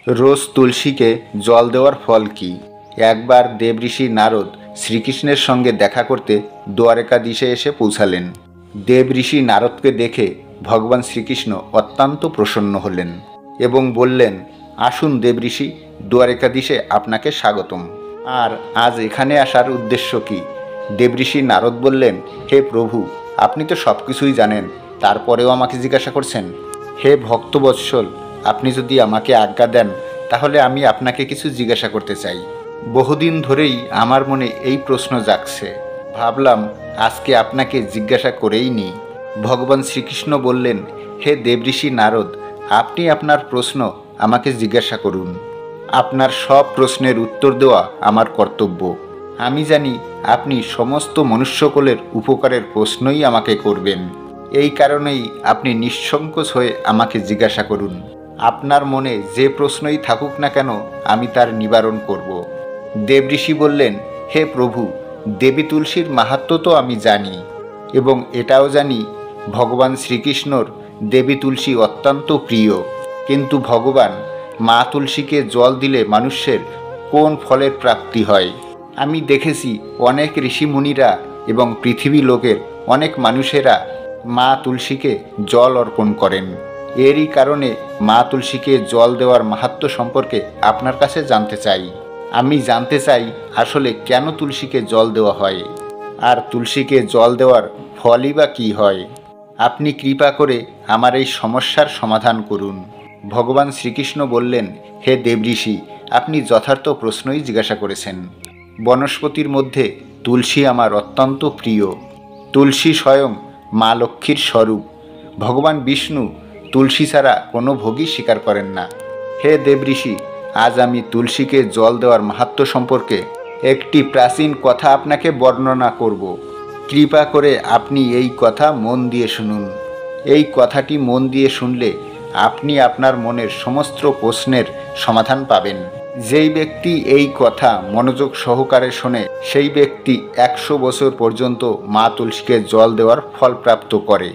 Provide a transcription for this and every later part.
রোজ তুলসীকে জল দেওয়ার ফল কি? একবার দেবঋষি নারদ শ্রীকৃষ্ণের সঙ্গে দেখা করতে দ্বারকাধীশে এসে পৌঁছালেন। দেবঋষি নারদকে দেখে ভগবান শ্রীকৃষ্ণ অত্যন্ত প্রসন্ন হলেন এবং বললেন, আসুন দেবঋষি, দ্বারকাধীশে আপনাকে স্বাগতম। আর আজ এখানে আসার উদ্দেশ্য কি? দেবঋষি নারদ বললেন, হে প্রভু, আপনি তো সব কিছুই জানেন, তারপরেও আমাকে জিজ্ঞাসা করছেন। হে ভক্তবৎসল, আপনি যদি আমাকে আজ্ঞা দেন তাহলে আমি আপনাকে কিছু জিজ্ঞাসা করতে চাই। বহুদিন ধরেই আমার মনে এই প্রশ্ন জাগছে, ভাবলাম আজকে আপনাকে জিজ্ঞাসা করেই নিই। ভগবান শ্রীকৃষ্ণ বললেন, হে দেবঋষি নারদ, আপনি আপনার প্রশ্ন আমাকে জিজ্ঞাসা করুন। আপনার সব প্রশ্নের উত্তর দেওয়া আমার কর্তব্য। আমি জানি আপনি সমস্ত মনুষ্যকুলের উপকারের প্রশ্নই আমাকে করবেন। এই কারণেই আপনি নিঃসংকোচ হয়ে আমাকে জিজ্ঞাসা করুন। আপনার মনে যে প্রশ্নই থাকুক না কেন, আমি তার নিবারণ করব। দেবঋষি বললেন, হে প্রভু, দেবী তুলসীর মাহাত্ম্য তো আমি জানি এবং এটাও জানি ভগবান শ্রীকৃষ্ণর দেবী তুলসী অত্যন্ত প্রিয়। কিন্তু ভগবান মা তুলসীকে জল দিলে মানুষের কোন ফলের প্রাপ্তি হয়? আমি দেখেছি অনেক ঋষিমুনিরা এবং পৃথিবী লোকের অনেক মানুষেরা মা তুলসীকে জল অর্পণ করেন। এরই কারণে মা তুলসীকে জল দেওয়ার মাহাত্ম্য সম্পর্কে আপনার কাছে জানতে চাই। আমি জানতে চাই আসলে কেন তুলসীকে জল দেওয়া হয়, আর তুলসীকে জল দেওয়ার ফলই বা কী হয়। আপনি কৃপা করে আমার এই সমস্যার সমাধান করুন। ভগবান শ্রীকৃষ্ণ বললেন, হে দেবঋষি, আপনি যথার্থ প্রশ্নই জিজ্ঞাসা করেছেন। বনস্পতির মধ্যে তুলসী আমার অত্যন্ত প্রিয়। তুলসী স্বয়ং মা লক্ষ্মীর স্বরূপ। ভগবান বিষ্ণু তুলসী ছাড়া কোনো ভোগই স্বীকার করেন না। হে দেবঋষি, আজ আমি তুলসীকে জল দেওয়ার মাহাত্ম্য সম্পর্কে একটি প্রাচীন কথা আপনাকে বর্ণনা করব। কৃপা করে আপনি এই কথা মন দিয়ে শুনুন। এই কথাটি মন দিয়ে শুনলে আপনি আপনার মনের সমস্ত প্রশ্নের সমাধান পাবেন। যেই ব্যক্তি এই কথা মনোযোগ সহকারে শোনে, সেই ব্যক্তি 100 বছর পর্যন্ত মা তুলসীকে জল দেওয়ার ফল প্রাপ্ত করে।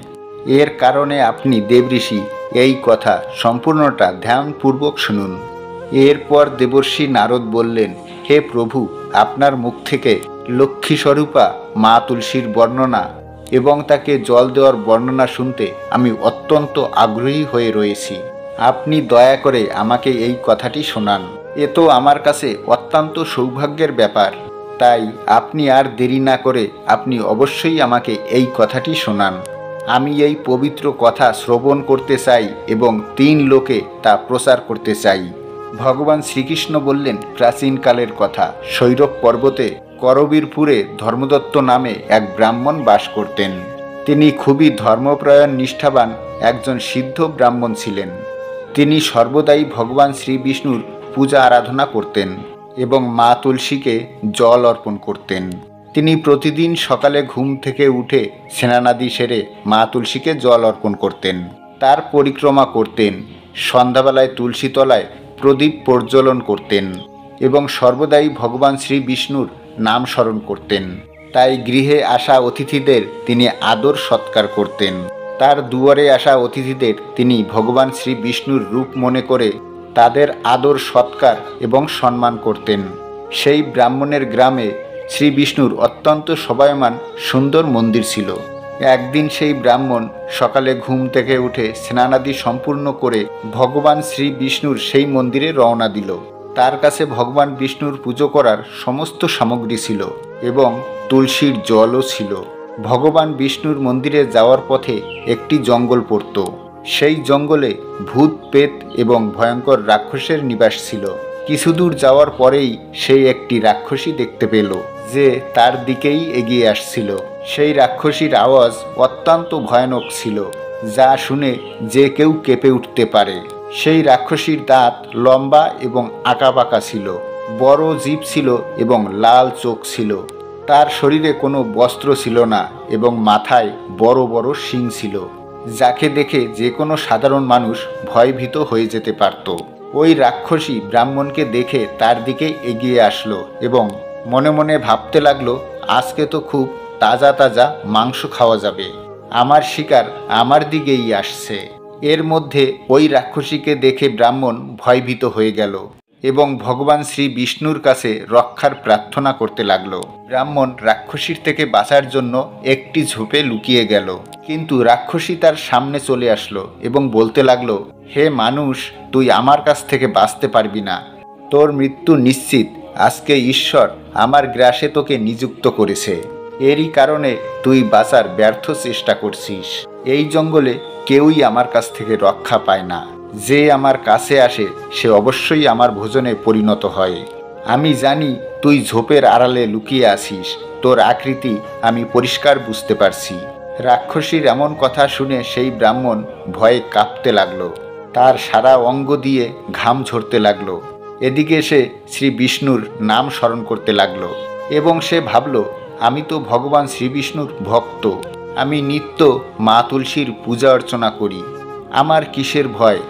এর কারণে আপনি দেবঋষি এই কথা সম্পূর্ণটা ধ্যানপূর্বক শুনুন। এরপর দেবর্ষি নারদ বললেন, হে প্রভু, আপনার মুখ থেকে লক্ষ্মী স্বরূপা মা তুলসীর বর্ণনা এবং তাকে জল দেওয়ার বর্ণনা শুনতে আমি অত্যন্ত আগ্রহী হয়ে রয়েছি। আপনি দয়া করে আমাকে এই কথাটি শোনান। এ তো আমার কাছে অত্যন্ত সৌভাগ্যের ব্যাপার। তাই আপনি আর দেরি না করে আপনি অবশ্যই আমাকে এই কথাটি শোনান। আমি এই পবিত্র কথা শ্রবণ করতে চাই এবং 3 লোকে তা প্রচার করতে চাই। ভগবান শ্রীকৃষ্ণ বললেন, প্রাচীনকালের কথা, শৈরব পর্বতে করবীরপুরে ধর্মদত্ত নামে এক ব্রাহ্মণ বাস করতেন। তিনি খুবই ধর্মপ্রায়ণ নিষ্ঠাবান একজন সিদ্ধ ব্রাহ্মণ ছিলেন। তিনি সর্বদাই ভগবান শ্রী বিষ্ণুর পূজা আরাধনা করতেন এবং মা তুলসীকে জল অর্পণ করতেন। তিনি প্রতিদিন সকালে ঘুম থেকে উঠে স্নানাদি সেরে মা তুলসীকে জল অর্পণ করতেন। তার পরিক্রমা করতেন, সন্ধ্যাবেলায় তুলসী তলায় প্রদীপ প্রজ্বলন করতেন এবং সর্বদাই ভগবান শ্রী বিষ্ণুর নাম স্মরণ করতেন। তাই গৃহে আসা অতিথিদের তিনি আদর সৎকার করতেন। তার দুয়ারে আসা অতিথিদের তিনি ভগবান শ্রী বিষ্ণুর রূপ মনে করে তাদের আদর সৎকার এবং সম্মান করতেন। সেই ব্রাহ্মণের গ্রামে শ্রী বিষ্ণুর অত্যন্ত শোভায়মান সুন্দর মন্দির ছিল। একদিন সেই ব্রাহ্মণ সকালে ঘুম থেকে উঠে স্নানাদি সম্পূর্ণ করে ভগবান শ্রী বিষ্ণুর সেই মন্দিরে রওনা দিল। তার কাছে ভগবান বিষ্ণুর পুজো করার সমস্ত সামগ্রী ছিল এবং তুলসীর জলও ছিল। ভগবান বিষ্ণুর মন্দিরে যাওয়ার পথে একটি জঙ্গল পড়ত। সেই জঙ্গলে ভূত, প্রেত এবং ভয়ঙ্কর রাক্ষসের নিবাস ছিল। কিছু দূর যাওয়ার পরেই সেই একটি রাক্ষসী দেখতে পেল যে তার দিকেই এগিয়ে আসছিল। সেই রাক্ষসীর আওয়াজ অত্যন্ত ভয়ানক ছিল, যা শুনে যে কেউ কেঁপে উঠতে পারে। সেই রাক্ষসীর দাঁত লম্বা এবং আঁকাবাঁকা ছিল, বড় জিভ ছিল এবং লাল চোখ ছিল। তার শরীরে কোনো বস্ত্র ছিল না এবং মাথায় বড় বড় শিং ছিল, যাকে দেখে যে কোনো সাধারণ মানুষ ভয়ভীত হয়ে যেতে পারত। ওই রাক্ষসী ব্রাহ্মণকে দেখে তার দিকে এগিয়ে আসলো এবং মনে মনে ভাবতে লাগলো, আজকে তো খুব তাজা তাজা মাংস খাওয়া যাবে। আমার শিকার আমার দিকেই আসছে। এর মধ্যে ওই রাক্ষসীকে দেখে ব্রাহ্মণ ভয়ভীত হয়ে গেল এবং ভগবান শ্রী বিষ্ণুর কাছে রক্ষার প্রার্থনা করতে লাগলো। ব্রাহ্মণ রাক্ষসীর থেকে বাঁচার জন্য একটি ঝোপে লুকিয়ে গেল, কিন্তু রাক্ষসী তার সামনে চলে আসলো এবং বলতে লাগলো, হে মানুষ, তুই আমার কাছ থেকে বাঁচতে পারবি না, তোর মৃত্যু নিশ্চিত। আজকে ঈশ্বর আমার গ্রাসে তোকে নিযুক্ত করেছে, এরই কারণে তুই বাঁচার ব্যর্থ চেষ্টা করছিস। এই জঙ্গলে কেউই আমার কাছ থেকে রক্ষা পায় না, যে আমার কাছে আসে সে অবশ্যই আমার ভোজনে পরিণত হয়। আমি জানি তুই ঝোপের আড়ালে লুকিয়ে আছিস, তোর আকৃতি আমি পরিষ্কার বুঝতে পারছি। রাক্ষসীর এমন কথা শুনে সেই ব্রাহ্মণ ভয়ে কাঁপতে লাগলো, তার সারা অঙ্গ দিয়ে ঘাম ঝরতে লাগলো। এদিকে সে শ্রী বিষ্ণুর নাম স্মরণ করতে লাগলো এবং সে ভাবল, আমি তো ভগবান শ্রী বিষ্ণুর ভক্ত, আমি নিত্য মা তুলসীর পূজা অর্চনা করি, আমার কিসের ভয়?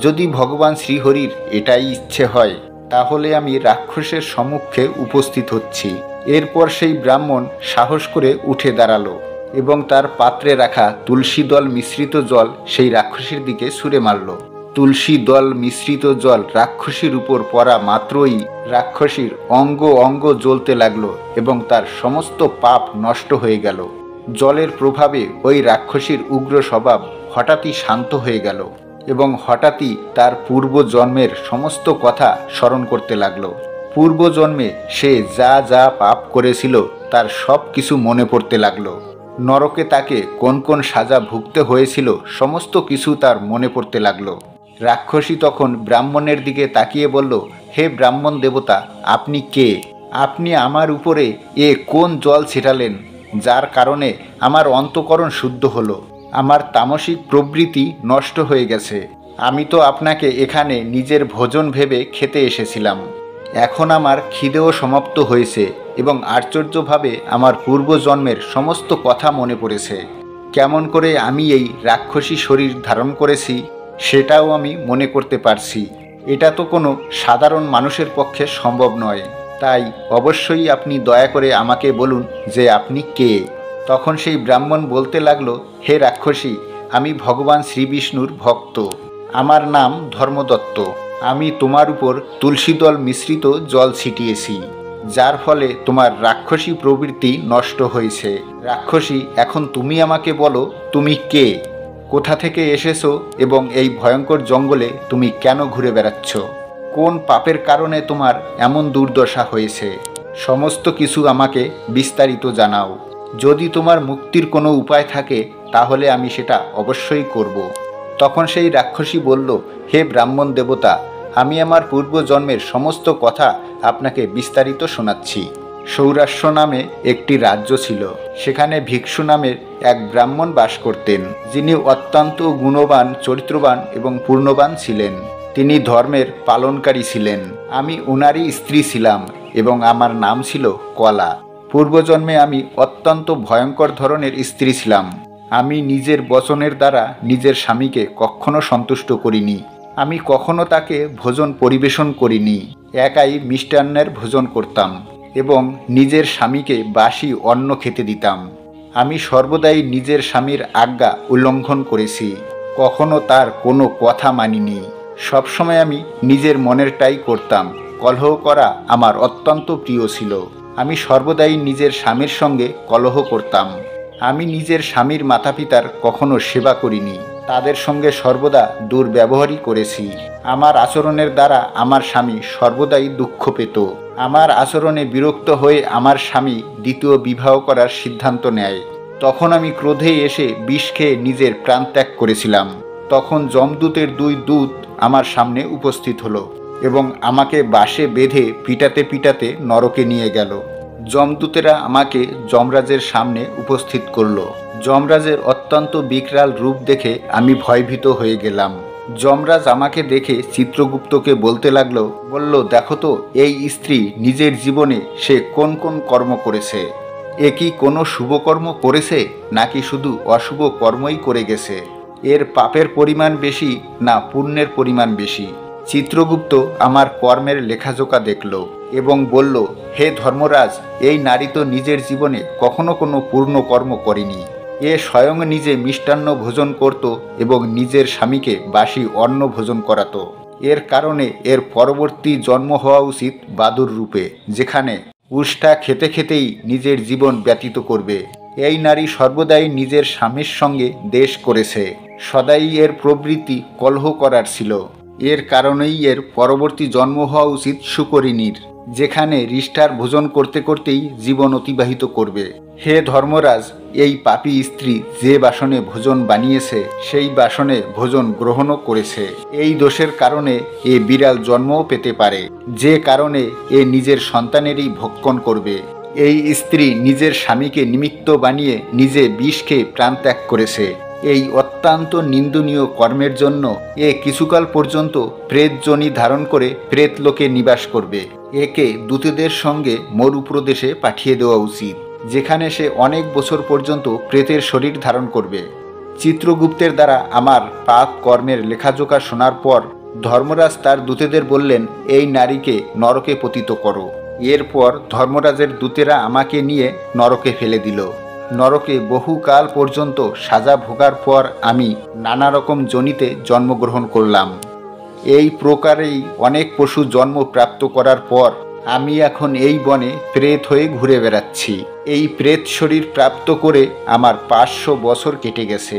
যদি ভগবান শ্রীহরির এটাই ইচ্ছে হয় তাহলে আমি রাক্ষসের সম্মুখে উপস্থিত হচ্ছি। এরপর সেই ব্রাহ্মণ সাহস করে উঠে দাঁড়ালো এবং তার পাত্রে রাখা তুলসী দল মিশ্রিত জল সেই রাক্ষসীর দিকে ছুঁড়ে মারল। তুলসী দল মিশ্রিত জল রাক্ষসীর উপর পড়া মাত্রই রাক্ষসীর অঙ্গ অঙ্গ জ্বলতে লাগলো এবং তার সমস্ত পাপ নষ্ট হয়ে গেল। জলের প্রভাবে ওই রাক্ষসীর উগ্র স্বভাব হঠাৎই শান্ত হয়ে গেল এবং হঠাৎই তার পূর্বজন্মের সমস্ত কথা স্মরণ করতে লাগলো। পূর্বজন্মে সে যা যা পাপ করেছিল তার সব কিছু মনে পড়তে লাগলো। নরকে তাকে কোন কোন সাজা ভুগতে হয়েছিল সমস্ত কিছু তার মনে পড়তে লাগলো। রাক্ষসী তখন ব্রাহ্মণের দিকে তাকিয়ে বলল, হে ব্রাহ্মণ দেবতা, আপনি কে? আপনি আমার উপরে এ কোন জল ছিটালেন যার কারণে আমার অন্তঃকরণ শুদ্ধ হলো, আমার তামসিক প্রবৃত্তি নষ্ট হয়ে গেছে? আমি তো আপনাকে এখানে নিজের ভোজন ভেবে খেতে এসেছিলাম, এখন আমার খিদেও সমাপ্ত হয়েছে এবং আশ্চর্যভাবে আমার পূর্বজন্মের সমস্ত কথা মনে পড়েছে। কেমন করে আমি এই রাক্ষসী শরীর ধারণ করেছি সেটাও আমি মনে করতে পারছি। এটা তো কোনো সাধারণ মানুষের পক্ষে সম্ভব নয়, তাই অবশ্যই আপনি দয়া করে আমাকে বলুন যে আপনি কে। তখন সেই ব্রাহ্মণ বলতে লাগলো, হে রাক্ষসী, আমি ভগবান শ্রী বিষ্ণুর ভক্ত, আমার নাম ধর্মদত্ত। আমি তোমার উপর তুলসী দল মিশ্রিত জল ছিটিয়েছি, যার ফলে তোমার রাক্ষসী প্রবৃত্তি নষ্ট হয়েছে। রাক্ষসী, এখন তুমি আমাকে বলো তুমি কে, কোথা থেকে এসেছো এবং এই ভয়ঙ্কর জঙ্গলে তুমি কেন ঘুরে বেড়াচ্ছ? কোন পাপের কারণে তোমার এমন দুর্দশা হয়েছে? সমস্ত কিছু আমাকে বিস্তারিত জানাও। যদি তোমার মুক্তির কোনো উপায় থাকে তাহলে আমি সেটা অবশ্যই করব। তখন সেই রাক্ষসী বলল, হে ব্রাহ্মণ দেবতা, আমি আমার পূর্বজন্মের সমস্ত কথা আপনাকে বিস্তারিত শোনাচ্ছি। সৌরাষ্ট্র নামে একটি রাজ্য ছিল, সেখানে ভিক্ষু নামের এক ব্রাহ্মণ বাস করতেন, যিনি অত্যন্ত গুণবান, চরিত্রবান এবং পূর্ণবান ছিলেন। তিনি ধর্মের পালনকারী ছিলেন। আমি ওনারই স্ত্রী ছিলাম এবং আমার নাম ছিল কলা। পূর্বজন্মে আমি অত্যন্ত ভয়ঙ্কর ধরনের স্ত্রী ছিলাম। আমি নিজের বচনের দ্বারা নিজের স্বামীকে কখনো সন্তুষ্ট করিনি। আমি কখনো তাকে ভোজন পরিবেশন করিনি। একাই মিষ্টান্নের ভোজন করতাম এবং নিজের স্বামীকে বাসি অন্ন খেতে দিতাম। আমি সর্বদাই নিজের স্বামীর আজ্ঞা উল্লঙ্ঘন করেছি, কখনো তার কোনো কথা মানিনি। সবসময় আমি নিজের মনেরটাই করতাম। কলহ করা আমার অত্যন্ত প্রিয় ছিল। আমি সর্বদাই নিজের স্বামীর সঙ্গে কলহ করতাম। আমি নিজের স্বামীর মাতা পিতার কখনো সেবা করিনি, তাদের সঙ্গে সর্বদা দুর্ব্যবহারই করেছি। আমার আচরণের দ্বারা আমার স্বামী সর্বদাই দুঃখ পেত। আমার আচরণে বিরক্ত হয়ে আমার স্বামী দ্বিতীয় বিবাহ করার সিদ্ধান্ত নেয়। তখন আমি ক্রোধে এসে বিষ খেয়ে নিজের প্রাণ ত্যাগ করেছিলাম। তখন যমদূতের 2 দূত আমার সামনে উপস্থিত হলো এবং আমাকে বাঁশে বেঁধে পিটাতে পিটাতে নরকে নিয়ে গেল। যমদূতেরা আমাকে যমরাজের সামনে উপস্থিত করল। যমরাজের অত্যন্ত বিকরাল রূপ দেখে আমি ভয়ভীত হয়ে গেলাম। যমরাজ আমাকে দেখে চিত্রগুপ্তকে বলতে লাগলো, দেখো তো এই স্ত্রী নিজের জীবনে সে কোন কোন কর্ম করেছে। এ কি কোনো শুভকর্ম করেছে নাকি শুধু অশুভ কর্মই করে গেছে? এর পাপের পরিমাণ বেশি না পুণ্যের পরিমাণ বেশি? চিত্রগুপ্ত আমার কর্মের লেখাজোখা দেখল এবং বলল, হে ধর্মরাজ, এই নারী তো নিজের জীবনে কখনো কোনো পূর্ণ কর্ম করেনি এ স্বয়ং নিজে মিষ্টান্ন ভোজন করত এবং নিজের স্বামীকে বাসি অন্ন ভোজন করাতো। এর কারণে এর পরবর্তী জন্ম হওয়া উচিত বাদুর রূপে, যেখানে উষ্টা খেতে খেতেই নিজের জীবন ব্যতীত করবে। এই নারী সর্বদাই নিজের স্বামীর সঙ্গে দেশ করেছে, সদাই এর প্রবৃত্তি কলহ করার ছিল। এর কারণেই এর পরবর্তী জন্ম হওয়া উচিত সুকরিনীর, যেখানে রিষ্টার ভোজন করতে করতেই জীবন অতিবাহিত করবে। হে ধর্মরাজ, এই পাপী স্ত্রী যে বাসনে ভোজন বানিয়েছে সেই বাসনে ভোজন গ্রহণও করেছে। এই দোষের কারণে এ বিড়াল জন্মও পেতে পারে, যে কারণে এ নিজের সন্তানেরই ভক্ষণ করবে। এই স্ত্রী নিজের স্বামীকে নিমিত্ত বানিয়ে নিজে বিষ খেয়ে প্রাণত্যাগ করেছে। এই অত্যন্ত নিন্দনীয় কর্মের জন্য এ কিছুকাল পর্যন্ত প্রেতযোনি ধারণ করে প্রেতলোকে নিবাস করবে। একে দূতদের সঙ্গে মরুপ্রদেশে পাঠিয়ে দেওয়া উচিত, যেখানে সে অনেক বছর পর্যন্ত প্রেতের শরীর ধারণ করবে। চিত্রগুপ্তের দ্বারা আমার পাপ কর্মের লেখাজোখা শোনার পর ধর্মরাজ তার দূতেদের বললেন, এই নারীকে নরকে পতিত করো। এরপর ধর্মরাজের দূতেরা আমাকে নিয়ে নরকে ফেলে দিল। নরকে বহুকাল পর্যন্ত সাজা ভোগার পর আমি নানা রকম যোনিতে জন্মগ্রহণ করলাম। এই প্রকারেই অনেক পশু জন্ম প্রাপ্ত করার পর আমি এখন এই বনে প্রেত হয়ে ঘুরে বেড়াচ্ছি। এই প্রেত শরীর প্রাপ্ত করে আমার 500 বছর কেটে গেছে।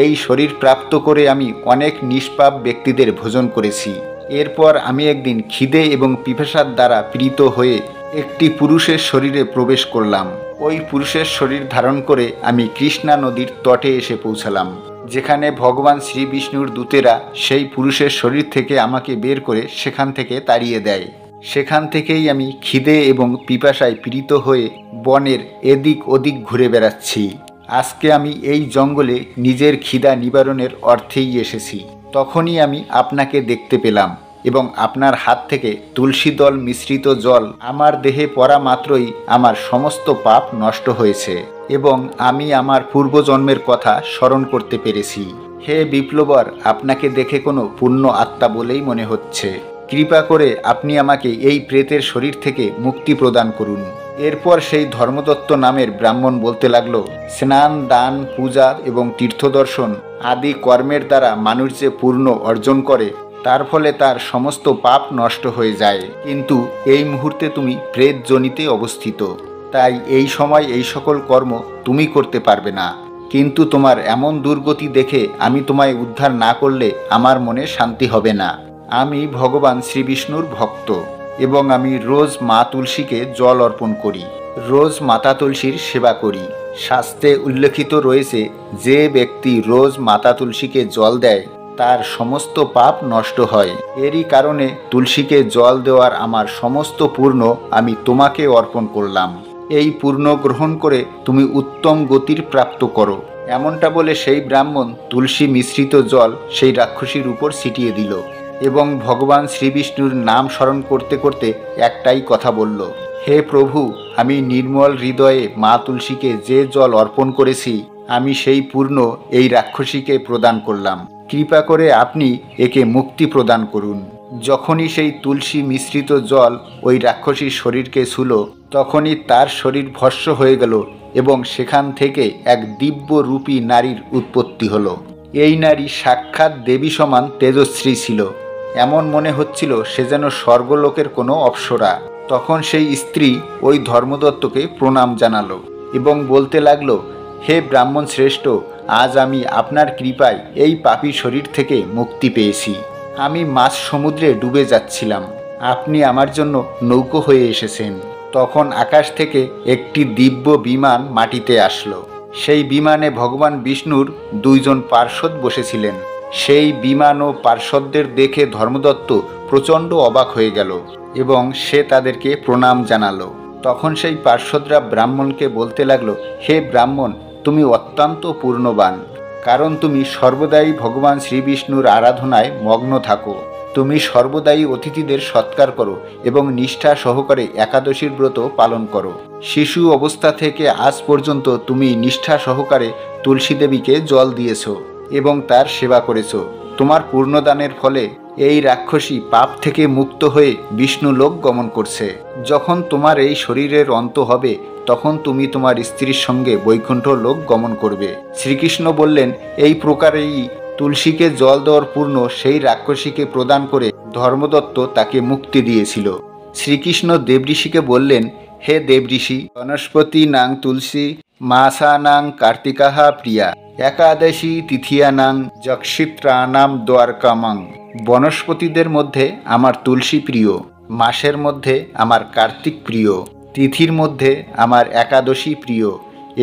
এই শরীর প্রাপ্ত করে আমি অনেক নিষ্পাপ ব্যক্তিদের ভোজন করেছি। এরপর আমি একদিন খিদে এবং পিপাসার দ্বারা পীড়িত হয়ে একটি পুরুষের শরীরে প্রবেশ করলাম। ওই পুরুষের শরীর ধারণ করে আমি কৃষ্ণা নদীর তটে এসে পৌঁছালাম, যেখানে ভগবান শ্রী বিষ্ণুর দূতেরা সেই পুরুষের শরীর থেকে আমাকে বের করে সেখান থেকে তাড়িয়ে দেয়। সেখান থেকেই আমি খিদে এবং পিপাসায় পীড়িত হয়ে বনের এদিক ওদিক ঘুরে বেড়াচ্ছি। আজকে আমি এই জঙ্গলে নিজের খিদা নিবারণের অর্থেই এসেছি। তখনই আমি আপনাকে দেখতে পেলাম এবং আপনার হাত থেকে তুলসী দল মিশ্রিত জল আমার দেহে পড়া মাত্রই আমার সমস্ত পাপ নষ্ট হয়েছে এবং আমি আমার পূর্বজন্মের কথা স্মরণ করতে পেরেছি। হে বিপ্লবর, আপনাকে দেখে কোনো পুণ্য আত্মা বলেই মনে হচ্ছে। কৃপা করে আপনি আমাকে এই প্রেতের শরীর থেকে মুক্তি প্রদান করুন। এরপর সেই ধর্মদত্ত নামের ব্রাহ্মণ বলতে লাগলো, স্নান, দান, পূজা এবং তীর্থদর্শন আদি কর্মের দ্বারা মানুষ যে পূর্ণ অর্জন করে তার ফলে তার সমস্ত পাপ নষ্ট হয়ে যায়। কিন্তু এই মুহূর্তে তুমি প্রেত যোনিতে অবস্থিত, তাই এই সময় এই সকল কর্ম তুমি করতে পারবে না। কিন্তু তোমার এমন দুর্গতি দেখে আমি তোমায় উদ্ধার না করলে আমার মনে শান্তি হবে না। আমি ভগবান শ্রীবিষ্ণুর ভক্ত এবং আমি রোজ মা তুলসীকে জল অর্পণ করি, রোজ মাতা তুলসীর সেবা করি। শাস্ত্রে উল্লেখিত রয়েছে, যে ব্যক্তি রোজ মাতা তুলসীকে জল দেয় তার সমস্ত পাপ নষ্ট হয়। এরই কারণে তুলসীকে জল দেওয়ার আমার সমস্ত পূর্ণ আমি তোমাকে অর্পণ করলাম। এই পূর্ণ গ্রহণ করে তুমি উত্তম গতির প্রাপ্ত করো। এমনটা বলে সেই ব্রাহ্মণ তুলসী মিশ্রিত জল সেই রাক্ষসীর উপর ছিটিয়ে দিল এবং ভগবান শ্রীবিষ্ণুর নাম স্মরণ করতে করতে একটাই কথা বলল, হে প্রভু, আমি নির্মল হৃদয়ে মা তুলসীকে যে জল অর্পণ করেছি আমি সেই পূর্ণ এই রাক্ষসীকে প্রদান করলাম। কৃপা করে আপনি একে মুক্তি প্রদান করুন। যখনই সেই তুলসী মিশ্রিত জল ওই রাক্ষসীর শরীরকে ছুঁলো তখনই তার শরীর ভস্ম হয়ে গেল এবং সেখান থেকে এক দিব্য রূপী নারীর উৎপত্তি হলো। এই নারী সাক্ষাৎ দেবী সমান তেজস্বী ছিল। এমন মনে হচ্ছিল সে যেন স্বর্গলোকের কোনো অপ্সরা। তখন সেই স্ত্রী ওই ধর্মদত্তকে প্রণাম জানালো এবং বলতে লাগলো, হে ব্রাহ্মণ শ্রেষ্ঠ, আজ আমি আপনার কৃপায় এই পাপী শরীর থেকে মুক্তি পেয়েছি। আমি মাঝ সমুদ্রে ডুবে যাচ্ছিলাম, আপনি আমার জন্য নৌকো হয়ে এসেছেন। তখন আকাশ থেকে একটি দিব্য বিমান মাটিতে আসলো। সেই বিমানে ভগবান বিষ্ণুর 2 জন পার্ষদ বসেছিলেন। সেই বিমান ও পার্ষদদের দেখে ধর্মদত্ত প্রচণ্ড অবাক হয়ে গেল এবং সে তাদেরকে প্রণাম জানালো। তখন সেই পার্ষদরা ব্রাহ্মণকে বলতে লাগলো, হে ব্রাহ্মণ, তুমি অত্যন্ত পূর্ণবান, কারণ তুমি সর্বদাই ভগবান শ্রীবিষ্ণুর আরাধনায় মগ্ন থাকো। তুমি সর্বদাই অতিথিদের সৎকার করো এবং নিষ্ঠা সহকারে একাদশীর ব্রত পালন করো। শিশু অবস্থা থেকে আজ পর্যন্ত তুমি নিষ্ঠা সহকারে তুলসী দেবীকে জল দিয়েছ এবং তার সেবা করেছ। তোমার পূর্ণদানের ফলে এই রাক্ষসী পাপ থেকে মুক্ত হয়ে বিষ্ণু লোক গমন করছে। যখন তোমার এই শরীরের অন্ত হবে তখন তুমি তোমার স্ত্রীর সঙ্গে বৈকুণ্ঠ লোক গমন করবে। শ্রীকৃষ্ণ বললেন, এই প্রকারেই তুলসীকে জল দেওয়ার পূর্ণ সেই রাক্ষসীকে প্রদান করে ধর্মদত্ত তাকে মুক্তি দিয়েছিল। শ্রীকৃষ্ণ দেবঋষিকে বললেন, হে দেবঋষি, বনস্পতি নাং তুলসী মাসানাং কার্তিকাহা প্রিয়া একাদশী তিথিয়ানাং যক্ষিত্রানাম দ্বারকামাং। বনস্পতিদের মধ্যে আমার তুলসী প্রিয়, মাসের মধ্যে আমার কার্তিক প্রিয়, তিথির মধ্যে আমার একাদশী প্রিয়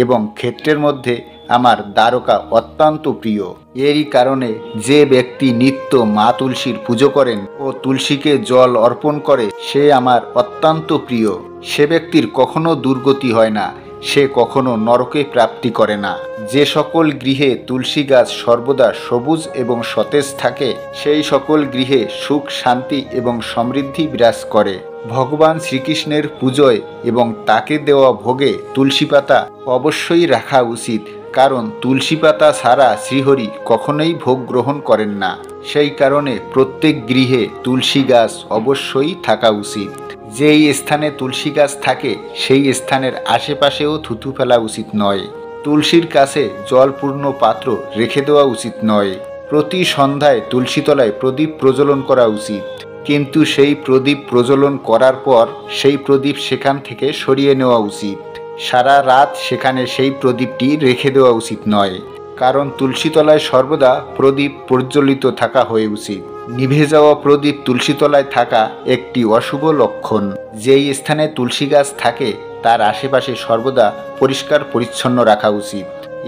এবং ক্ষেত্রের মধ্যে আমার দ্বারকা অত্যন্ত প্রিয়। এরই কারণে যে ব্যক্তি নিত্য মা তুলসীর পুজো করেন ও তুলসীকে জল অর্পণ করে সে আমার অত্যন্ত প্রিয়। সে ব্যক্তির কখনো দুর্গতি হয় না, সে কখনো নরকে প্রাপ্তি করে না। যে সকল গৃহে তুলসী গাছ সর্বদা সবুজ এবং সতেজ থাকে সেই সকল গৃহে সুখ, শান্তি এবং সমৃদ্ধি বিরাজ করে। ভগবান শ্রীকৃষ্ণের পুজোয় এবং তাকে দেওয়া ভোগে তুলসী পাতা অবশ্যই রাখা উচিত, কারণ তুলসী পাতা ছাড়া শ্রীহরি কখনোই ভোগ গ্রহণ করেন না। সেই কারণে প্রত্যেক গৃহে তুলসী গাছ অবশ্যই থাকা উচিত। যেই স্থানে তুলসী গাছ থাকে সেই স্থানের আশেপাশেও থুতু ফেলা উচিত নয়। তুলসীর কাছে জলপূর্ণ পাত্র রেখে দেওয়া উচিত নয়। প্রতি সন্ধ্যায় তুলসীতলায় প্রদীপ প্রজ্বলন করা উচিত, কিন্তু সেই প্রদীপ প্রজ্বলন করার পর সেই প্রদীপ সেখান থেকে সরিয়ে নেওয়া উচিত। সারা রাত সেখানে সেই প্রদীপটি রেখে দেওয়া উচিত নয়, কারণ তুলসীতলায় সর্বদা প্রদীপ প্রজ্বলিত থাকা হয়ে উচিত। নিভে যাওয়া প্রদীপ তুলসীতলায় থাকা একটি অশুভ লক্ষণ। যেই স্থানে তুলসী গাছ থাকে তার আশেপাশে সর্বদা পরিষ্কার পরিচ্ছন্ন রাখা উচিত।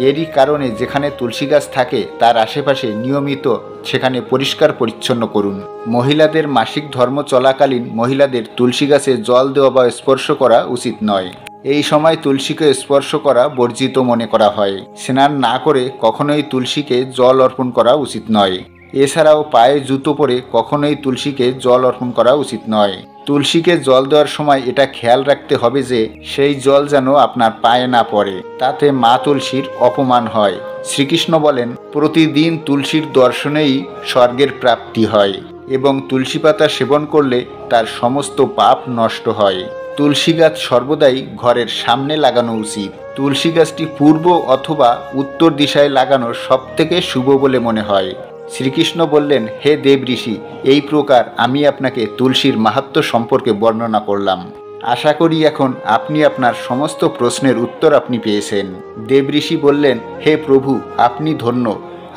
এরই কারণে যেখানে তুলসী গাছ থাকে তার আশেপাশে নিয়মিত সেখানে পরিষ্কার পরিচ্ছন্ন করুন। মহিলাদের মাসিক ধর্ম চলাকালীন মহিলাদের তুলসী গাছে জল দেওয়া বা স্পর্শ করা উচিত নয়। এই সময় তুলসীকে স্পর্শ করা বর্জিত মনে করা হয়। স্নান না করে কখনোই তুলসীকে জল অর্পণ করা উচিত নয়। এছাড়াও পায়ে জুতো পরে কখনোই তুলসীকে জল অর্পণ করা উচিত নয়। তুলসীকে জল দেওয়ার সময় এটা খেয়াল রাখতে হবে যে সেই জল যেন আপনার পায়ে না পড়ে, তাতে মা তুলসীর অপমান হয়। শ্রীকৃষ্ণ বলেন, প্রতিদিন তুলসীর দর্শনেই স্বর্গের প্রাপ্তি হয় এবং তুলসী পাতা সেবন করলে তার সমস্ত পাপ নষ্ট হয়। তুলসী গাছ সর্বদাই ঘরের সামনে লাগানো উচিত। তুলসী গাছটি পূর্ব অথবা উত্তর দিশায় লাগানো সবথেকে শুভ বলে মনে হয়। শ্রীকৃষ্ণ বললেন, হে দেব ঋষি, এই প্রকার আমি আপনাকে তুলসীর মাহাত্ম্য সম্পর্কে বর্ণনা করলাম। আশা করি এখন আপনি আপনার সমস্ত প্রশ্নের উত্তর আপনি পেয়েছেন। দেব ঋষি বললেন, হে প্রভু, আপনি ধন্য।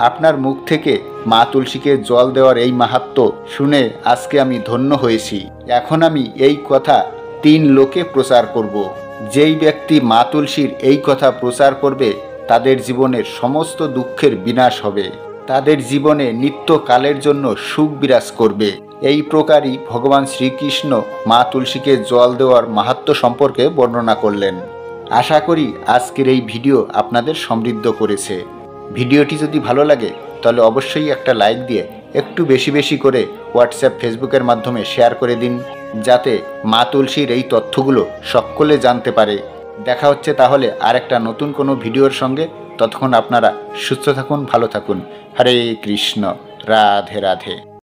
আপনার মুখ থেকে মা তুলসীকে জল দেওয়ার এই মাহাত্ম্য শুনে আজকে আমি ধন্য হয়েছি। এখন আমি এই কথা 3 লোকে প্রচার করব। যেই ব্যক্তি মা তুলসীর এই কথা প্রচার করবে তাদের জীবনের সমস্ত দুঃখের বিনাশ হবে, তাদের জীবনে নিত্যকালের জন্য সুখ বিরাজ করবে। এই প্রকারই ভগবান শ্রীকৃষ্ণ মা তুলসীকে জল দেওয়ার মাহাত্ম্য সম্পর্কে বর্ণনা করলেন। আশা করি আজকের এই ভিডিও আপনাদের সমৃদ্ধ করেছে। ভিডিওটি যদি ভালো লাগে তাহলে অবশ্যই একটা লাইক দিয়ে একটু বেশি বেশি করে হোয়াটসঅ্যাপ, ফেসবুকের মাধ্যমে শেয়ার করে দিন, যাতে মা তুলসীর এই তথ্যগুলো সকলে জানতে পারে। দেখা হচ্ছে তাহলে আরেকটা নতুন কোনো ভিডিওর সঙ্গে। ততক্ষণ আপনারা সুস্থ থাকুন, ভালো থাকুন। হরে কৃষ্ণ, রাধে রাধে।